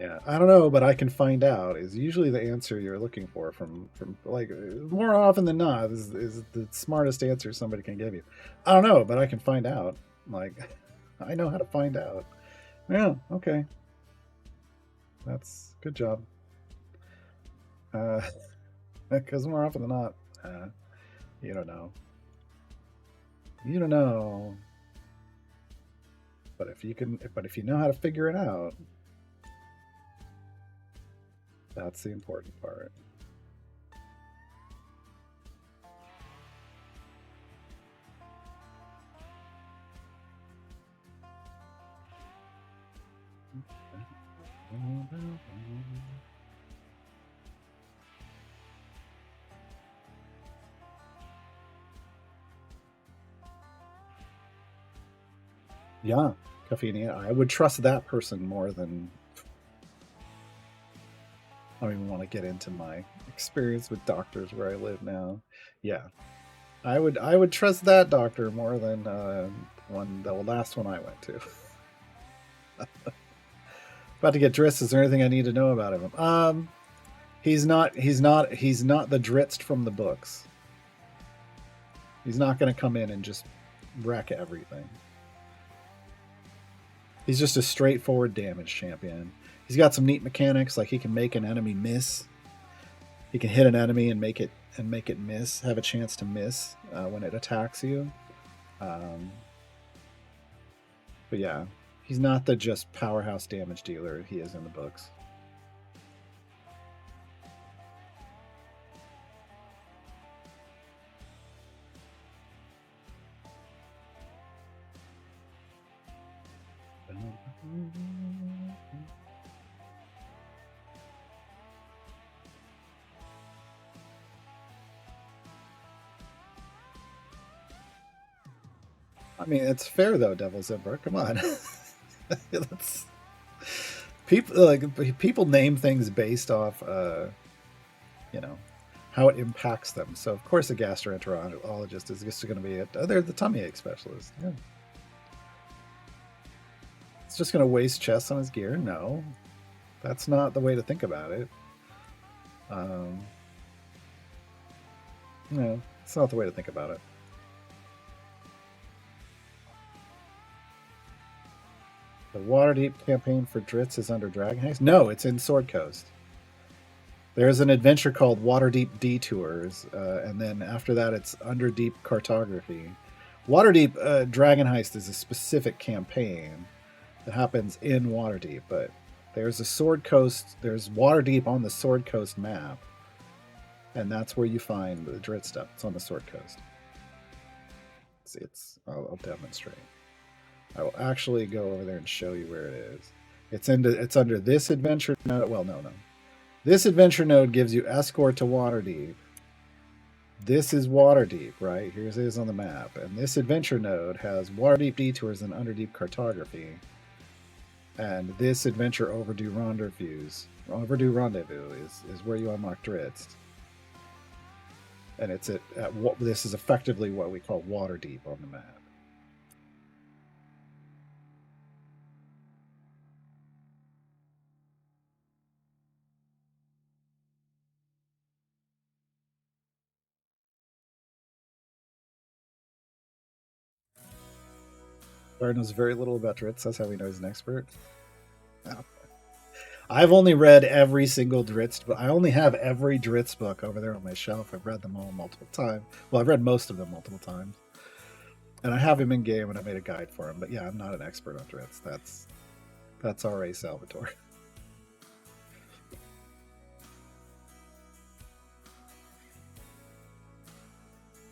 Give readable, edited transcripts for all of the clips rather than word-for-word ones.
Yeah, I don't know, but I can find out is usually the answer you're looking for from like more often than not is the smartest answer somebody can give you. I don't know, but I can find out. Like I know how to find out. Yeah, okay. That's good job. Uh because more often than not, uh, you don't know. You don't know. But if you know how to figure it out, that's the important part. Yeah, caffeine. I would trust that person more than I don't even want to get into my experience with doctors where I live now. Yeah, I would trust that doctor more than the last one I went to. About to get Driss. Is there anything I need to know about him? He's not the Dritz from the books. He's not going to come in and just wreck everything. He's just a straightforward damage champion. He's got some neat mechanics, like he can make an enemy miss. He can hit an enemy and make it miss, have a chance to miss when it attacks you. Um, but yeah, he's not the just powerhouse damage dealer he is in the books. I mean, it's fair though, Devil's Emperor. Come on, Let's, people name things based off, you know, how it impacts them. So of course, a gastroenterologist is just going to be they're the tummy ache specialist. Yeah. It's just going to waste chests on his gear. No, that's not the way to think about it. Um, no, it's not the way to think about it. The Waterdeep campaign for Dritz is under Dragon Heist. No, it's in Sword Coast. There's an adventure called Waterdeep Detours, and then after that, it's Underdeep Cartography. Waterdeep Dragon Heist is a specific campaign that happens in Waterdeep, but there's a Sword Coast. There's Waterdeep on the Sword Coast map, and that's where you find the Drit stuff. It's on the Sword Coast. I'll demonstrate. I will actually go over there and show you where it is. It's under this adventure node. Well, no. This adventure node gives you escort to Waterdeep. This is Waterdeep, right? Here's it is on the map. And this adventure node has Waterdeep detours and Underdeep cartography. And this adventure overdue rendezvous is where you unlock Dritz. And it's at what this is effectively what we call Waterdeep on the map. Bard knows very little about Dritz. That's how we know he's an expert. No. I've only read every single Dritz, but I only have every Dritz book over there on my shelf. I've read them all multiple times. Well, I've read most of them multiple times, and I have him in game, and I made a guide for him. But yeah, I'm not an expert on Dritz. That's R.A. Salvatore.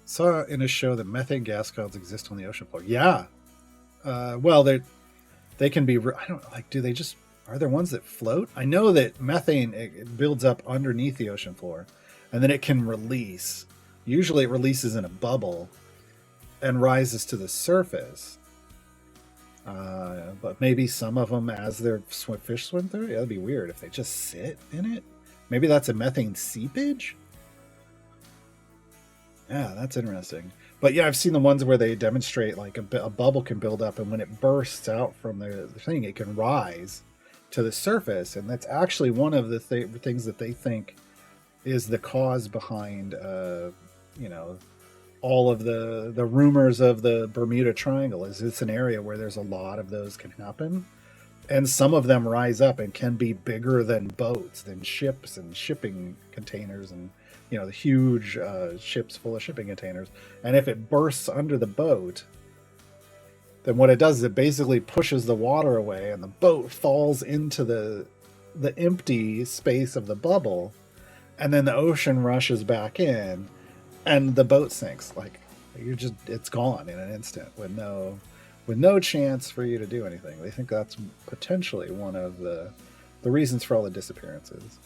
Saw in a show that methane gas clouds exist on the ocean floor. Yeah. Well, they can be. I don't like. Do they just are there ones that float? I know that methane it builds up underneath the ocean floor, and then it can release. Usually, it releases in a bubble and rises to the surface. But maybe some of them, as their fish swim through, yeah, that'd be weird if they just sit in it. Maybe that's a methane seepage. Yeah, that's interesting. But yeah, I've seen the ones where they demonstrate like a bubble can build up, and when it bursts out from the thing, it can rise to the surface, and that's actually one of the things that they think is the cause behind, you know, all of the rumors of the Bermuda Triangle. Is it's an area where there's a lot of those can happen, and some of them rise up and can be bigger than boats, than ships and shipping containers, and you know, the huge ships full of shipping containers. And if it bursts under the boat, then what it does is it basically pushes the water away, and the boat falls into the empty space of the bubble, and then the ocean rushes back in, and the boat sinks. Like, it's gone in an instant with no chance for you to do anything. They think that's potentially one of the reasons for all the disappearances.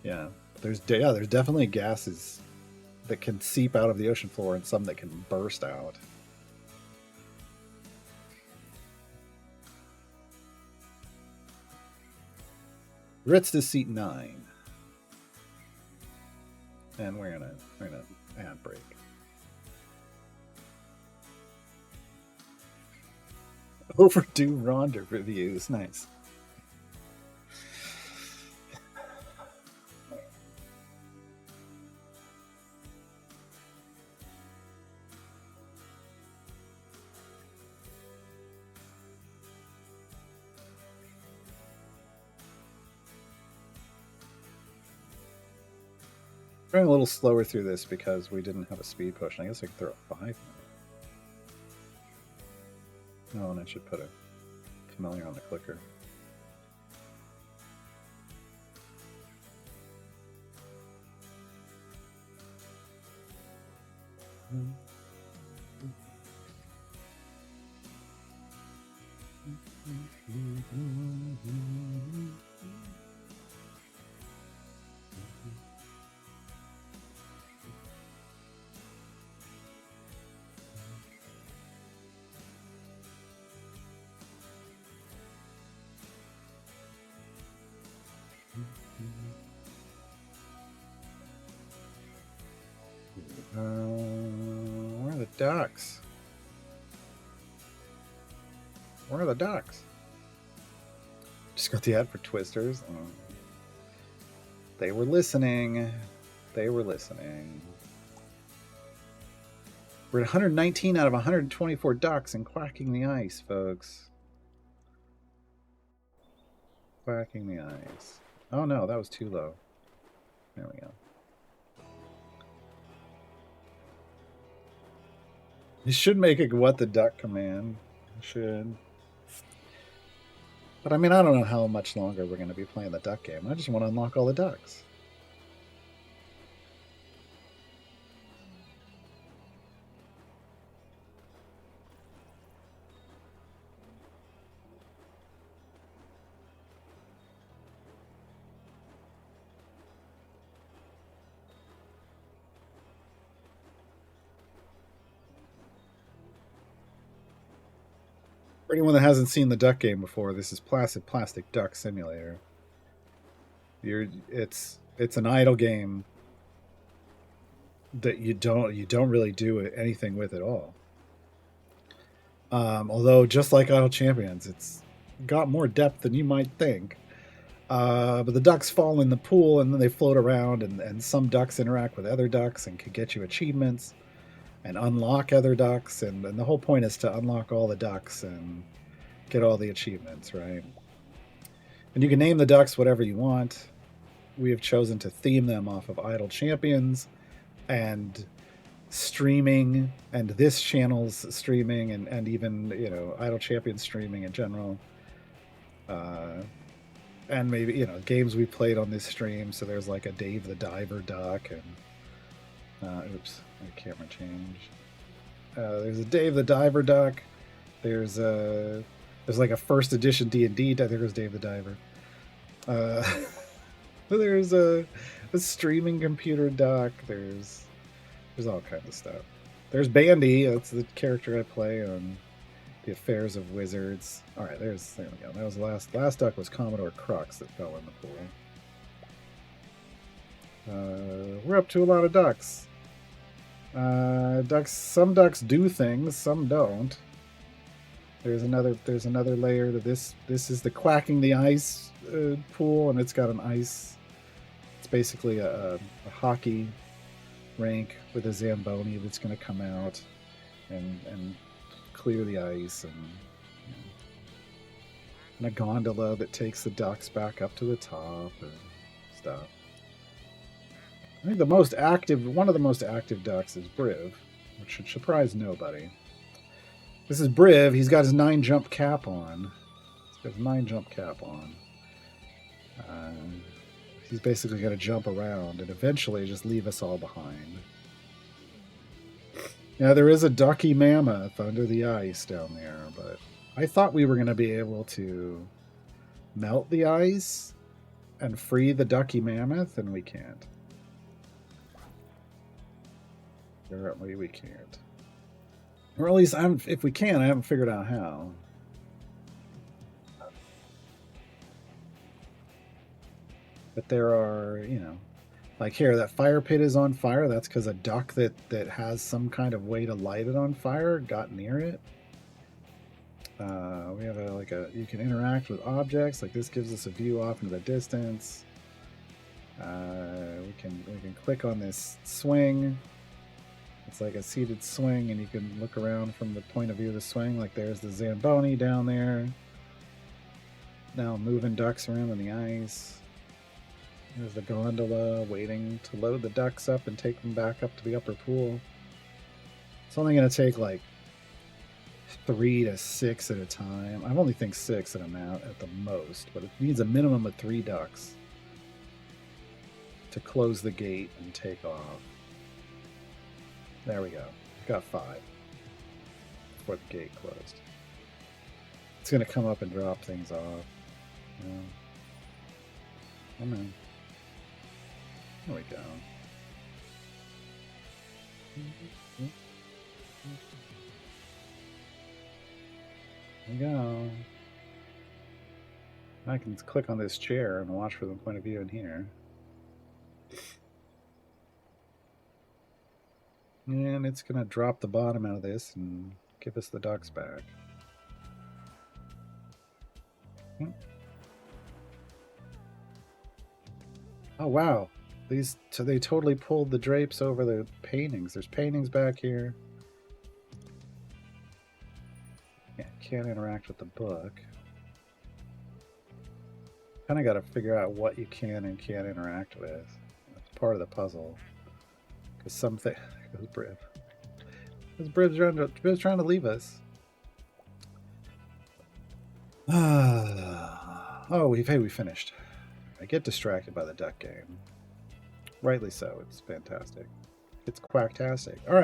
Yeah, there's definitely gases that can seep out of the ocean floor, and some that can burst out. Ritz to seat 9. And we're gonna ad break. Overdue Rhonda reviews. Nice. Going a little slower through this because we didn't have a speed potion. I guess I could throw a 5 now. Oh, and I should put a familiar on the clicker. Where are the ducks? Where are the ducks? Just got the ad for Twisters. Oh. They were listening. They were listening. We're at 119 out of 124 ducks and quacking the ice, folks. Quacking the ice. Oh no, that was too low. There we go. You should make a what the duck command. You should. But I mean, I don't know how much longer we're going to be playing the duck game. I just want to unlock all the ducks. For anyone that hasn't seen the duck game before, this is Placid Plastic Duck Simulator. It's an idle game that you don't really do anything with at all. Although just like Idle Champions, it's got more depth than you might think. But the ducks fall in the pool and then they float around, and some ducks interact with other ducks and can get you achievements and unlock other ducks, and the whole point is to unlock all the ducks and get all the achievements, right? And you can name the ducks whatever you want. We have chosen to theme them off of Idle Champions and streaming, and this channel's streaming, and even, you know, Idle Champions streaming in general. And maybe, you know, games we played on this stream. So there's like a Dave the Diver duck, and oops, my camera changed. There's a Dave the Diver duck. There's like a first edition D&D. I think there's Dave the Diver. There's a streaming computer duck. There's all kinds of stuff. There's Bandy. That's the character I play on The Affairs of Wizards. All right, there we go. That was the last duck was Commodore Crux that fell in the pool. We're up to a lot of ducks. Some ducks do things, some don't. There's another layer to this. This is the quacking the ice pool, and it's got an ice. It's basically a hockey rink with a Zamboni that's going to come out and clear the ice, and a gondola that takes the ducks back up to the top and stuff. I think one of the most active ducks is Briv, which should surprise nobody. This is Briv. He's got his 9 jump cap on. He's basically going to jump around and eventually just leave us all behind. Now, there is a ducky mammoth under the ice down there, but I thought we were going to be able to melt the ice and free the ducky mammoth, and we can't. Apparently, we can't. Or at least, if we can, I haven't figured out how. But there are, like here, that fire pit is on fire. That's because a duck that has some kind of way to light it on fire got near it. We have you can interact with objects. Like this gives us a view off into the distance. We can click on this swing. It's like a seated swing, and you can look around from the point of view of the swing. Like there's the Zamboni down there. Now moving ducks around on the ice. There's the gondola waiting to load the ducks up and take them back up to the upper pool. It's only going to take like 3 to 6 at a time. I only think 6 at the most, but it needs a minimum of 3 ducks to close the gate and take off. There we go. Got 5 before the gate closed. It's going to come up and drop things off. Come on. There we go. There we go. I can click on this chair and watch from the point of view in here. And it's going to drop the bottom out of this and give us the ducks back. Oh, wow. So they totally pulled the drapes over the paintings. There's paintings back here. Yeah, can't interact with the book. Kind of got to figure out what you can and can't interact with. That's part of the puzzle. Because something... There goes Briv. This Briv's trying to leave us. Oh, we finished. I get distracted by the duck game. Rightly so. It's fantastic. It's quacktastic. All right.